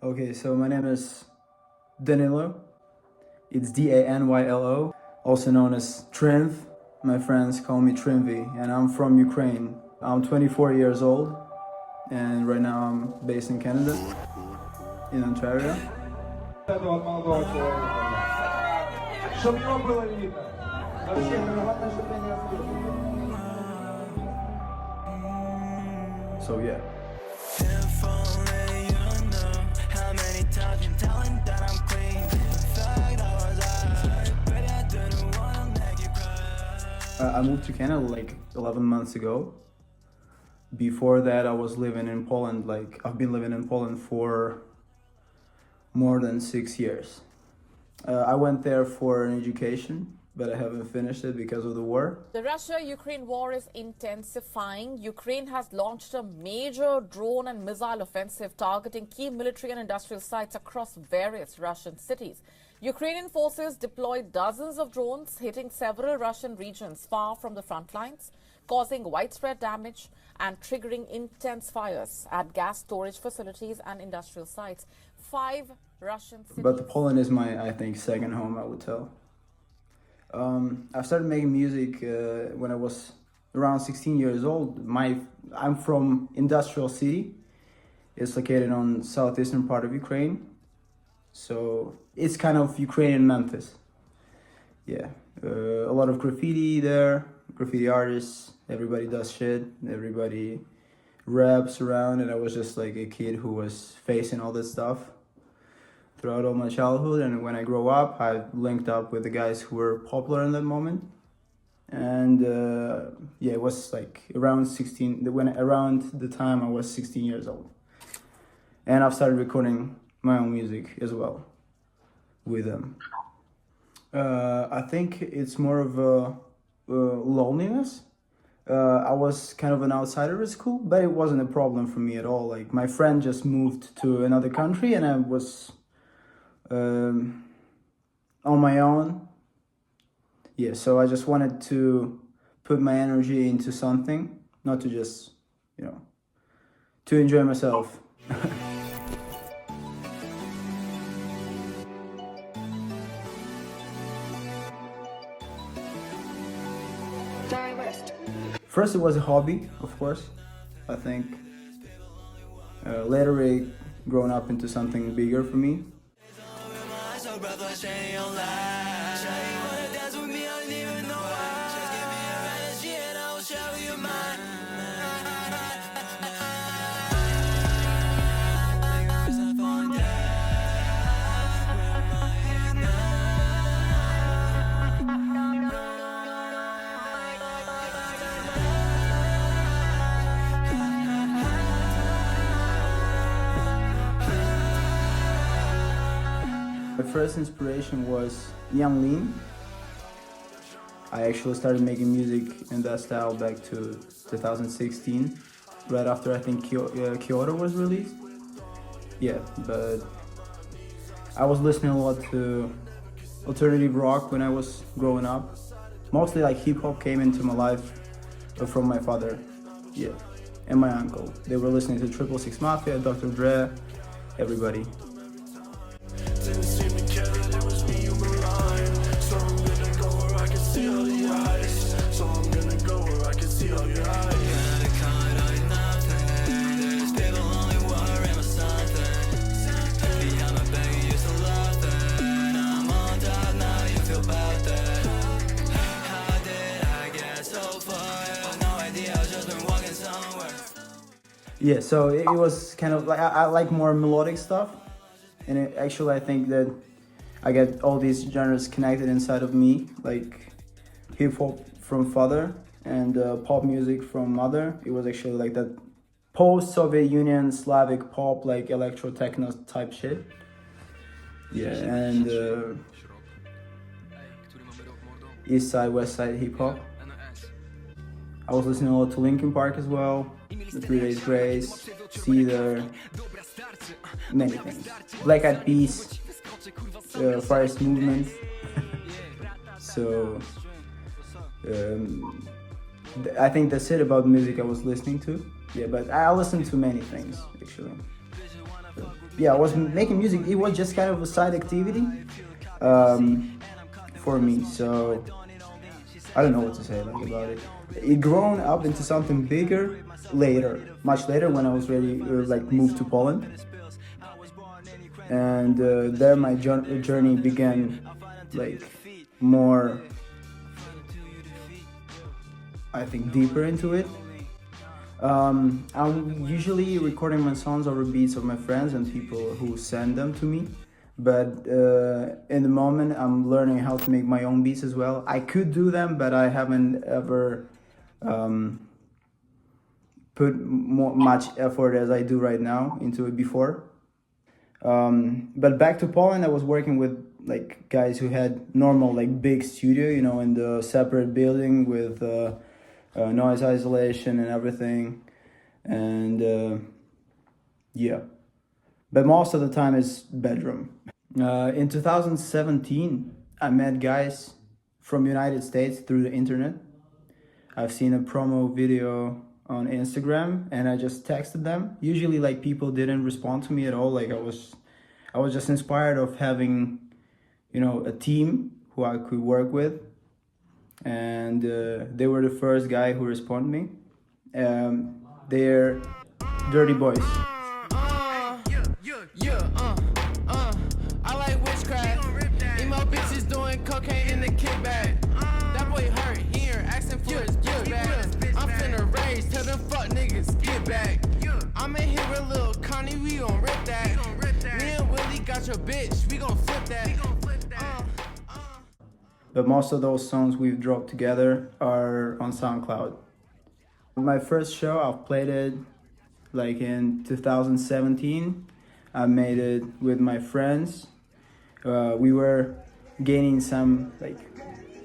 Okay, so my name is Danilo. It's Danylo, also known as Trinve. My friends call me Trinve, and I'm from Ukraine. I'm 24 years old, and right now I'm based in Canada, in Ontario. So yeah. I moved to Canada like 11 months ago. Before that, I was living in Poland. Like, I've been living in Poland for more than 6 years. I went there for an education, but I haven't finished it because of the war. The Russia-Ukraine war is intensifying. Ukraine has launched a major drone and missile offensive targeting key military and industrial sites across various Russian cities. Ukrainian forces deployed dozens of drones, hitting several Russian regions far from the front lines, causing widespread damage and triggering intense fires at gas storage facilities and industrial sites. 5 Russian cities. But Poland is my, I think, second home, I would tell. I started making music when I was around 16 years old. I'm from industrial city. It's located on southeastern part of Ukraine. So it's kind of Ukrainian Memphis. Yeah, a lot of graffiti there, graffiti artists, everybody does shit, everybody raps around, and I was just like a kid who was facing all this stuff throughout all my childhood. And when I grow up, I linked up with the guys who were popular in that moment. And yeah, it was like around the time I was 16 years old. And I've started recording my own music as well with them. I think it's more of a loneliness. I was kind of an outsider at school, but it wasn't a problem for me at all. Like, my friend just moved to another country and I was on my own. Yeah, so I just wanted to put my energy into something, not to just, to enjoy myself. First, it was a hobby, of course, I think. Later, it grown up into something bigger for me. My first inspiration was Young Lean. I actually started making music in that style back to 2016, right after I think Kyoto was released. Yeah, but I was listening a lot to alternative rock when I was growing up. Mostly like hip hop came into my life from my father, yeah, and my uncle. They were listening to 666 Mafia, Dr. Dre, everybody. Yeah, so it was kind of like I like more melodic stuff, and actually I think that I get all these genres connected inside of me, like hip hop from father and pop music from mother. It was actually like that post-Soviet Union Slavic pop, like electro techno type shit. Yeah, and East Side, West Side hip hop. I was listening a lot to Linkin Park as well, The 3 Days Grace, Cedar, many things. Black Eyed Peas, Forest Movement. So I think that's it about music I was listening to. Yeah, but I listened to many things actually. yeah, I was making music. It was just kind of a side activity for me. So I don't know what to say like about it. It grown up into something bigger later, much later when I was ready, like moved to Poland, and there my journey began, like more, I think, deeper into it. I'm usually recording my songs over beats of my friends and people who send them to me. But in the moment, I'm learning how to make my own beats as well. I could do them, but I haven't ever put much effort as I do right now into it before. But back to Poland, I was working with like guys who had normal like big studio, you know, in the separate building with noise isolation and everything, and yeah. But most of the time it's bedroom. In 2017, I met guys from United States through the internet. I've seen a promo video on Instagram and I just texted them. Usually like people didn't respond to me at all. Like I was just inspired of having, you know, a team who I could work with. And they were the first guy who responded me. They're Dirty Boys. I like witchcraft. Emo bitches doing cocaine in the kickback. That boy hurt, he here asking for his gift back. I'm finna rage, tell them fuck niggas, get back. I'm in here with Lil Connie, we gon' rip that. Me and Willie got your bitch, we gon' flip that. But most of those songs we've dropped together are on SoundCloud. My first show, I've played it like in 2017. I made it with my friends. We were gaining some like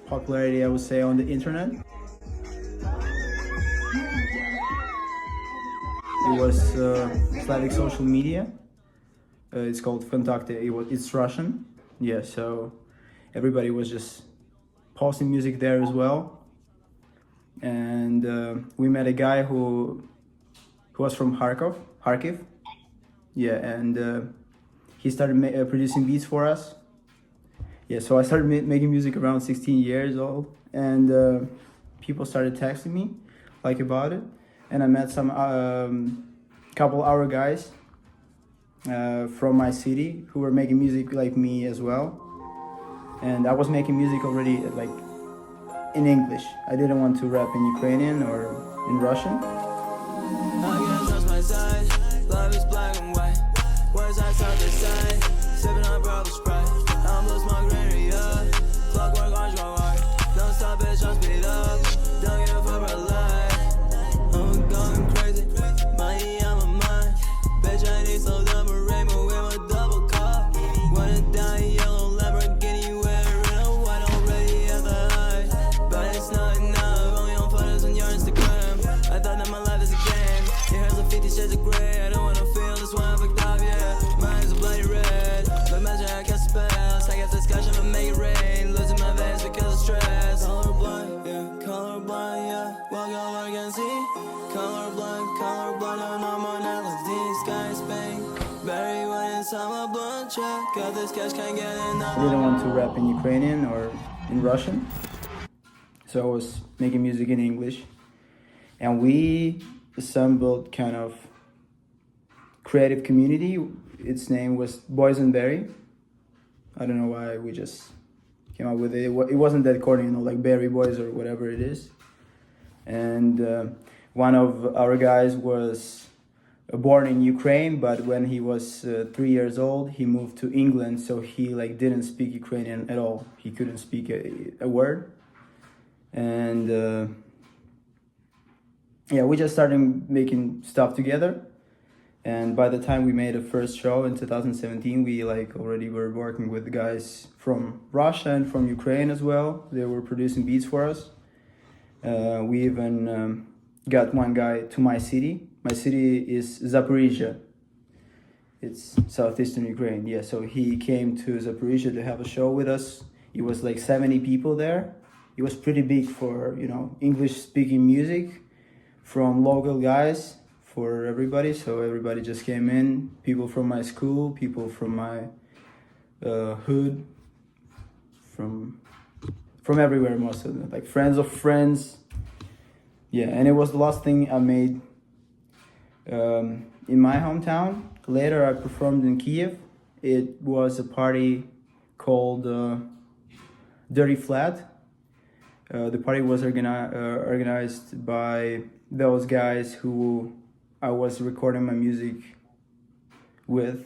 popularity, I would say, on the internet. It was Slavic social media. It's called Vkontakte. It's Russian. Yeah, so everybody was just posting music there as well. And we met a guy who was from Kharkiv. Yeah, and he started producing beats for us. Yeah, so I started making music around 16 years old, and people started texting me like about it. And I met some couple other guys from my city who were making music like me as well. And I was making music already like in English. I didn't want to rap in Ukrainian or in Russian. Love is black and white. Words I talk the same. Sipping on bubble Sprite. I'm blue smoke greenery up. Clockwork orange my white. Don't stop, bitch, I'm speed up. Don't give a fuck about life. I'm going crazy. Money on my mind. Bitch, I need some double rainbow with my double cup. Wanna die yellow Lamborghini wearing a white already at the high. But it's not enough. Only on photos on your Instagram. I thought that my life is a game. It hurts like 50 shades of gray. I don't wanna feel this one fucked up, yeah. Mine's a bloody red. But imagine I cast spells. I got discussion but make it rain. Losing my veins because of stress. Colorblind, yeah. Colorblind, yeah. Walk over again, see. Colorblind, no more melodies. Sky in Spain. Barry went inside my blunt check. Got this cash, can't get enough. I didn't want to rap in Ukrainian or in Russian. So I was making music in English. And we assembled kind of creative community. Its name was Boys and Berry. I don't know why we just came up with it. It wasn't that corny, you know, like Berry Boys or whatever it is. And one of our guys was born in Ukraine, but when he was 3 years old, he moved to England, so he like didn't speak Ukrainian at all. He couldn't speak a word. And yeah, we just started making stuff together. And by the time we made a first show in 2017, we like already were working with guys from Russia and from Ukraine as well. They were producing beats for us. We even got one guy to my city. My city is Zaporizhia. It's southeastern Ukraine. Yeah, so he came to Zaporizhia to have a show with us. It was like 70 people there. It was pretty big for, you know, English speaking music from local guys for everybody. So everybody just came in. People from my school, people from my hood, from everywhere, most of them, like friends of friends. Yeah, and it was the last thing I made in my hometown. Later, I performed in Kiev. It was a party called Dirty Flat. The party was organized by those guys who I was recording my music with.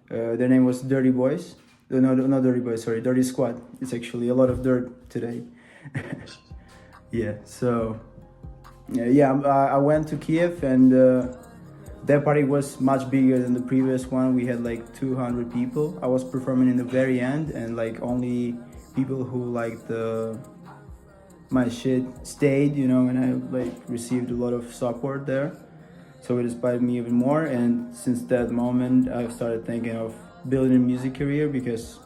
Their name was Dirty Boys. No, not Dirty Boys, sorry, Dirty Squad. It's actually a lot of dirt today. Yeah, so I went to Kiev, and that party was much bigger than the previous one. We had like 200 people. I was performing in the very end, and like only people who liked my shit stayed, you know, and I like received a lot of support there. So it inspired me even more, and since that moment I've started thinking of building a music career, because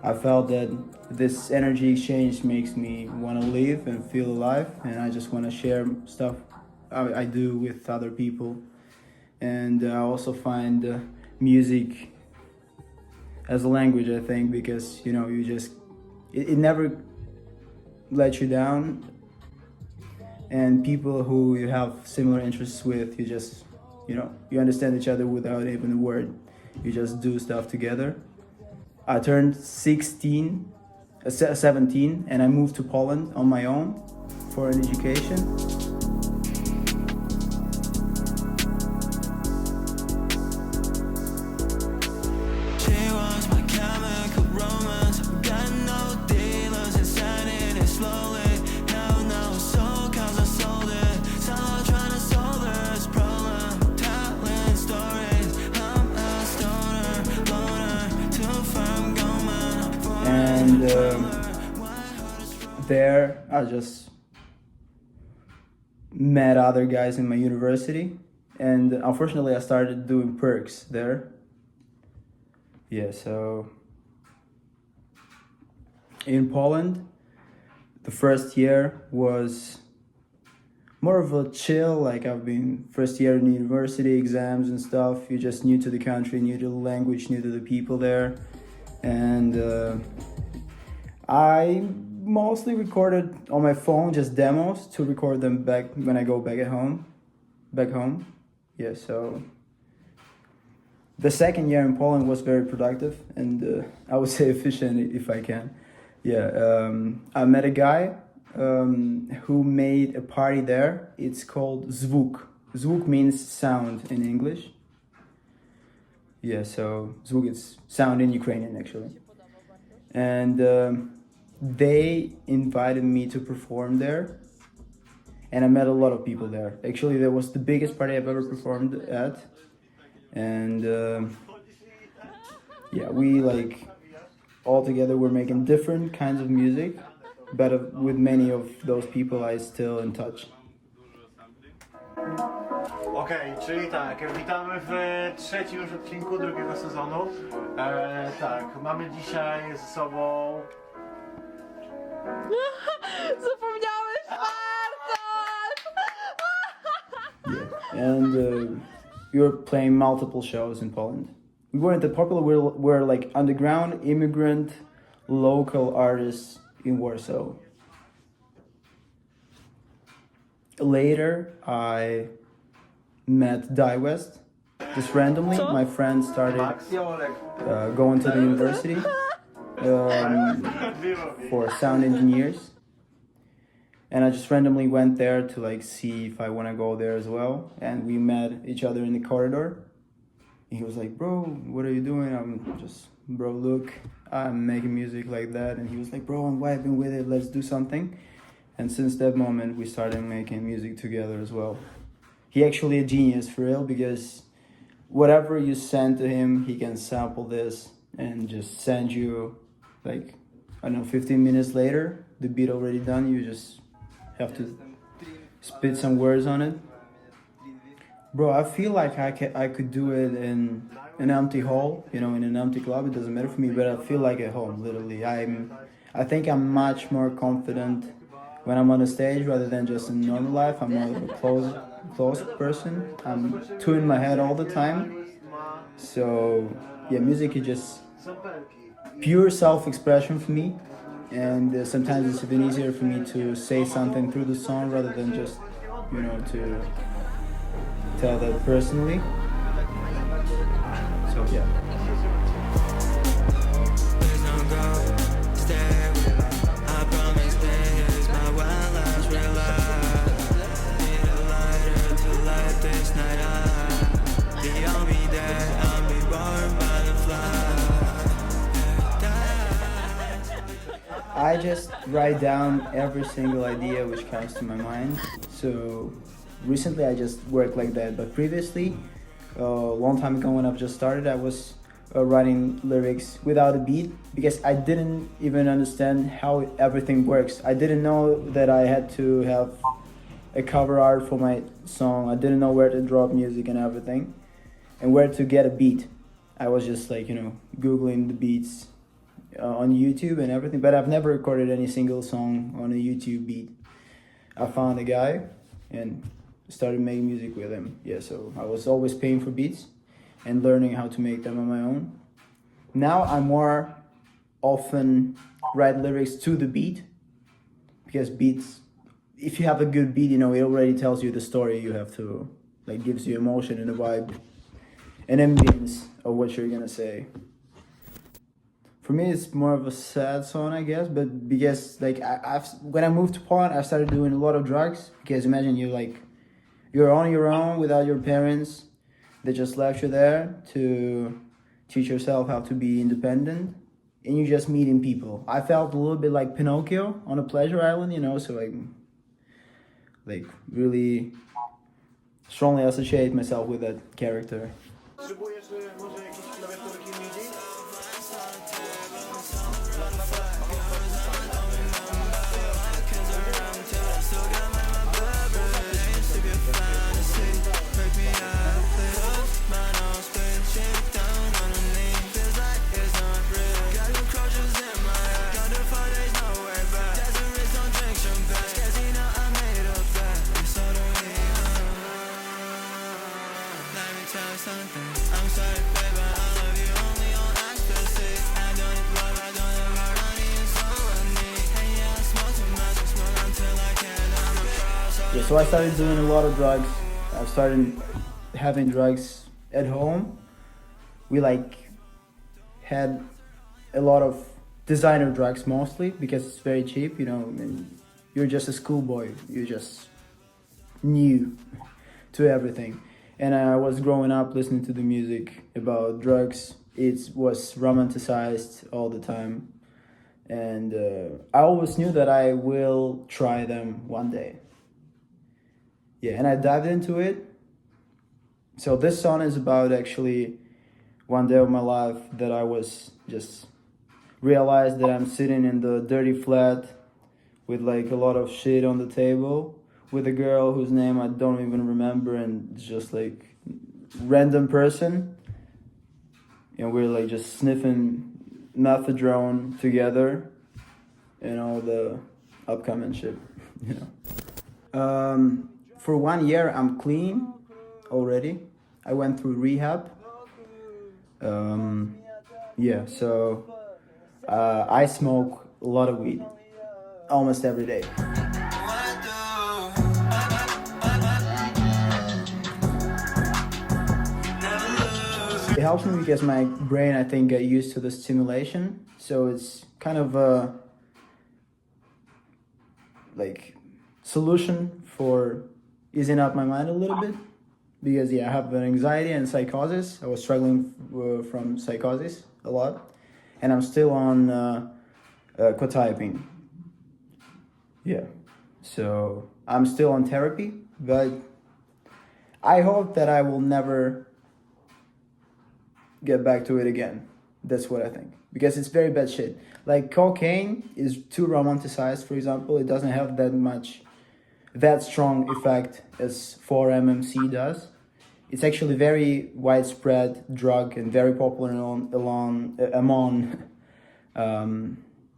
I felt that this energy exchange makes me want to live and feel alive, and I just want to share stuff I do with other people. And I also find music as a language, I think, because, you know, you just, it never lets you down. And people who you have similar interests with, you just, you know, you understand each other without even a word. You just do stuff together. I turned 17, and I moved to Poland on my own for an education. And there I just met other guys in my university, and unfortunately I started doing perks there. Yeah, so in Poland, the first year was more of a chill, like I've been first year in university, exams and stuff. You're just new to the country, new to the language, new to the people there. And I mostly recorded on my phone, just demos to record them back when I go back home. Yeah, so the second year in Poland was very productive, and I would say efficient if I can. Yeah, I met a guy who made a party there. It's called Zvuk. Zvuk means sound in English. Yeah, so Zvuk is sound in Ukrainian, actually. And they invited me to perform there, and I met a lot of people there. Actually, that was the biggest party I've ever performed at. And yeah, we like all together were making different kinds of music, but with many of those people I still in touch. Okej, czyli tak, witamy w trzecim już odcinku drugiego sezonu. Tak, mamy dzisiaj ze sobą... Zapomniałeś Bartosz! Yeah, and we were playing multiple shows in Poland. We weren't that popular, we're like underground, immigrant, local artists in Warsaw. Later, I met Dawg just randomly. My friend started going to the university for sound engineers, and I just randomly went there to like see if I want to go there as well. And we met each other in the corridor. And he was like, "Bro, what are you doing?" I'm just, "Bro, look, I'm making music like that." And he was like, "Bro, I'm vibing with it. Let's do something." And since that moment, we started making music together as well. He actually a genius for real, because whatever you send to him, he can sample this and just send you like, I don't know, 15 minutes later, the beat already done. You just have to spit some words on it. Bro, I feel like I could do it in an empty hall, you know, in an empty club. It doesn't matter for me, but I feel like at home, literally. I think I'm much more confident when I'm on the stage rather than just in normal life. I'm more closed person. I'm two in my head all the time. So yeah, music is just pure self-expression for me, and sometimes it's even easier for me to say something through the song rather than just, to tell that personally. So yeah. Please don't go, stay with me. I promise this, my one last real life. Need a lighter to light this night up. Beyond me there, I'll be born by the fly. I just write down every single idea which comes to my mind. So recently I just worked like that, but previously, a long time ago when I've just started, I was writing lyrics without a beat because I didn't even understand how everything works. I didn't know that I had to have a cover art for my song. I didn't know where to drop music and everything and where to get a beat. I was just like, Googling the beats on YouTube and everything, but I've never recorded any single song on a YouTube beat. I found a guy and started making music with him. Yeah, so I was always paying for beats and learning how to make them on my own. Now I more often write lyrics to the beat because beats, if you have a good beat, it already tells you the story you have to, gives you emotion and a vibe, an ambience of what you're gonna say. For me, it's more of a sad song, I guess, but because when I moved to Poland, I started doing a lot of drugs. Because imagine you're on your own without your parents. They just left you there to teach yourself how to be independent, and you're just meeting people. I felt a little bit like Pinocchio on a pleasure island, so I really strongly associate myself with that character. Potrzebujesz może jakieś klawiaturki MIDI? I'm sorry, babe, but I love you only on ecstasy. I don't need love, I don't have heart, I need so I need. Hey, yeah, I smoke too much, I smoke until I can't. I'm a cross. Yeah, so I started doing a lot of drugs. I started having drugs at home. We had a lot of designer drugs mostly because it's very cheap, and you're just a schoolboy. You're just new to everything. And I was growing up listening to the music about drugs. It was romanticized all the time. And I always knew that I will try them one day. Yeah, and I dived into it. So this song is about actually one day of my life that I was just realized that I'm sitting in the dirty flat with a lot of shit on the table with a girl whose name I don't even remember, and just random person, and we're just sniffing methadone together and all the upcoming shit, For 1 year I'm clean already. I went through rehab. Yeah, so I smoke a lot of weed almost every day. It helps me because my brain, I think, get used to the stimulation. So it's kind of a solution for easing up my mind a little bit. Because I have an anxiety and psychosis. I was struggling from psychosis a lot. And I'm still on quetiapine. Yeah. So I'm still on therapy. But I hope that I will never get back to it again. That's what I think. Because it's very bad shit. Cocaine is too romanticized, for example. It doesn't have that strong effect as 4-MMC does. It's actually very widespread drug and very popular among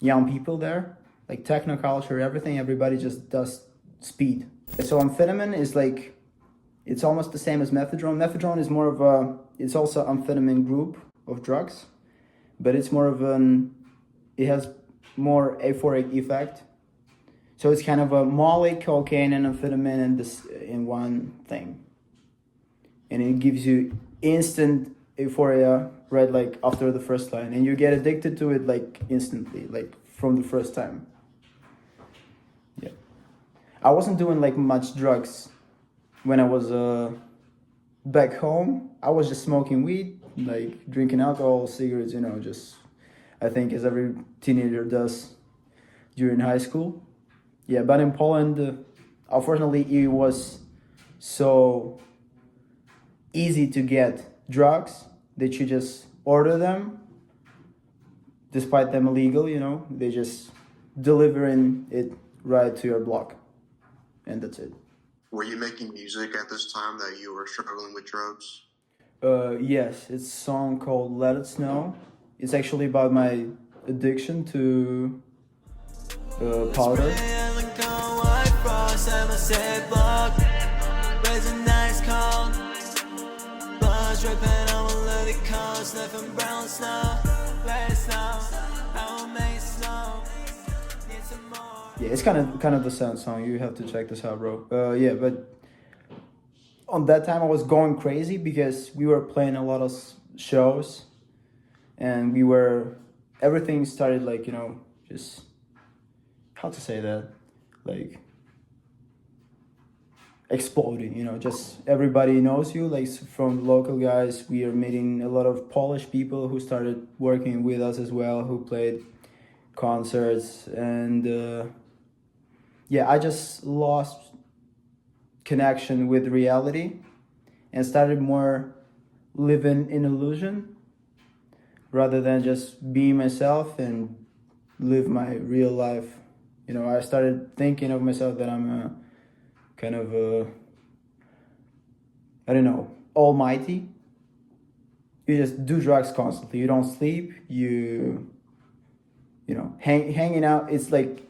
young people there. Techno culture, everything, everybody just does speed. So amphetamine is It's almost the same as methadone. Methadone is more of a, it's also amphetamine group of drugs, but it's more of an, it has more euphoric effect. So it's kind of a molly, cocaine, and amphetamine in this in one thing, and it gives you instant euphoria right like after the first line, and you get addicted to it like instantly, like from the first time. Yeah, I wasn't doing like much drugs when I was back home. I was just smoking weed, like drinking alcohol, cigarettes, you know, just I think as every teenager does during high school. Yeah, but in Poland, unfortunately, it was so easy to get drugs that you just order them, despite them illegal, you know, they just delivering it right to your block, and that's it. Were you making music at this time that you were struggling with drugs? Yes, it's a song called Let It Snow. It's actually about my addiction to powder. Yeah, it's kind of the sad song. You have to check this out, bro. Yeah, but on that time I was going crazy because we were playing a lot of shows, and everything started like, you know, just how to say that, like exploding, you know, just everybody knows you, like from local guys. We are meeting a lot of Polish people who started working with us as well, who played concerts, and yeah, I just lost connection with reality and started more living in illusion rather than just being myself and live my real life. You know, I started thinking of myself that I'm a kind of a, I don't know, almighty. You just do drugs constantly. You don't sleep. You know, hanging out. It's like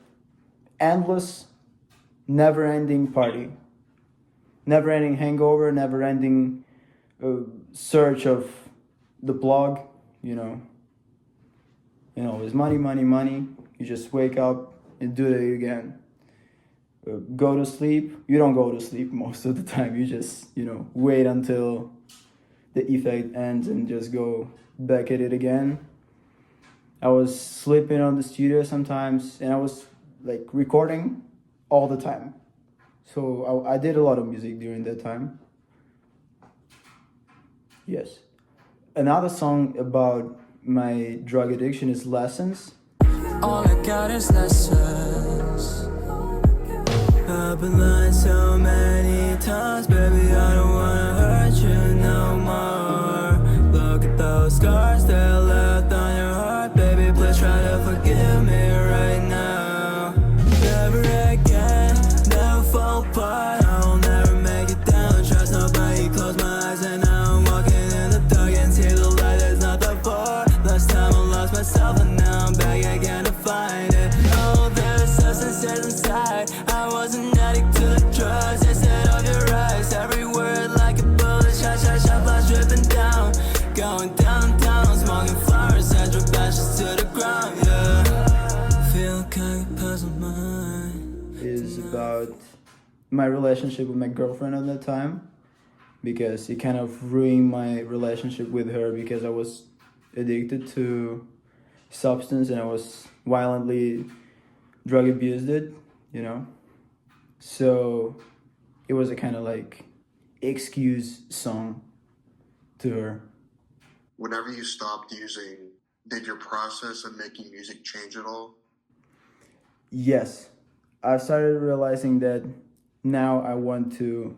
endless, never-ending party, never-ending hangover, never-ending search of the blog. You know, it's money, money, money. You just wake up and do it again. Go to sleep. You don't go to sleep most of the time. You just, you know, wait until the effect ends and just go back at it again. I was sleeping on the studio sometimes, and I was like recording all the time. So I did a lot of music during that time. Yes. Another song about my drug addiction is Lessons. All I got is lessons. I've been lying so many times, baby, I don't wanna hurt you no more. Look at those scars that left on your heart, baby, please try to forgive me right now. Never again, never fall apart, I will never make it down, trust nobody, close my eyes and now I'm walking in the dark and see the light that's not that far. Last time I lost myself and now I'm back again to find it. Oh, there's substance inside, I was an addict to the drugs instead of your eyes. Every word like a bullet, shot, shot, shot, blood dripping down. Going downtown, smoking flowers, and drop ashes to the ground, yeah. Feel kind of puzzled mind. Is about my relationship with my girlfriend at that time, because it kind of ruined my relationship with her because I was addicted to substance and I was violently drug abused it, you know. So it was a kind of like excuse song to her. Whenever you stopped using, did your process of making music change at all? Yes, I started realizing that now I want to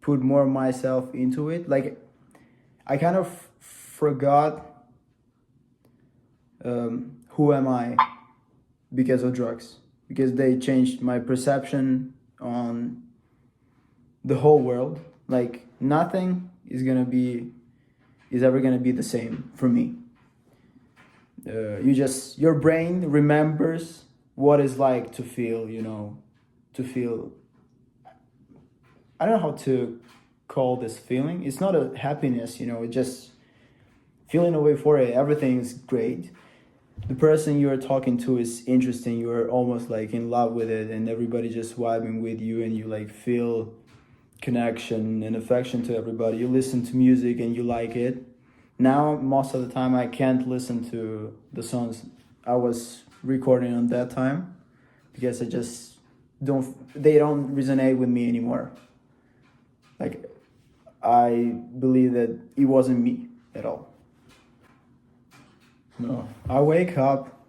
put more myself into it. Like, I kind of forgot who am I because of drugs, because they changed my perception on the whole world. Like, nothing is ever gonna be the same for me. Your brain remembers what it's like to feel, you know, I don't know how to call this feeling. It's not a happiness, you know, it's just feeling away for it. Everything is great. The person you're talking to is interesting. You're almost like in love with it, and everybody just vibing with you, and you like feel connection and affection to everybody. You listen to music and you like it. Now, most of the time, I can't listen to the songs I was recording on that time because I just they don't resonate with me anymore. Like, I believe that it wasn't me at all. No, I wake up,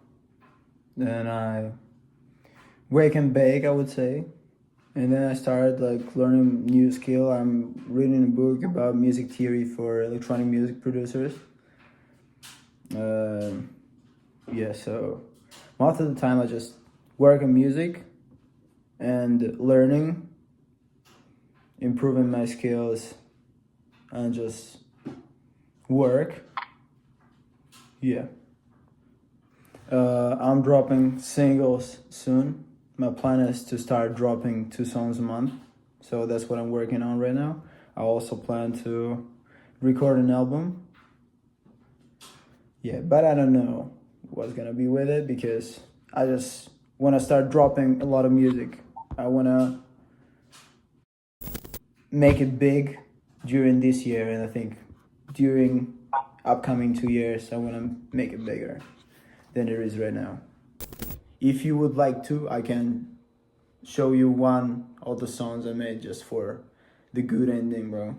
then I wake and bake, I would say. And then I started like learning new skill. I'm reading a book about music theory for electronic music producers. Yeah, so most of the time I just work on music and learning, improving my skills, and just work. Yeah. I'm dropping singles soon. My plan is to start dropping 2 songs a month. So that's what I'm working on right now. I also plan to record an album. Yeah, but I don't know what's gonna be with it because I just want to start dropping a lot of music. I want to make it big during this year, and I think during upcoming 2 years I want to make it bigger than it is right now. If you would like to, I can show you one of the songs I made just for the good ending, bro.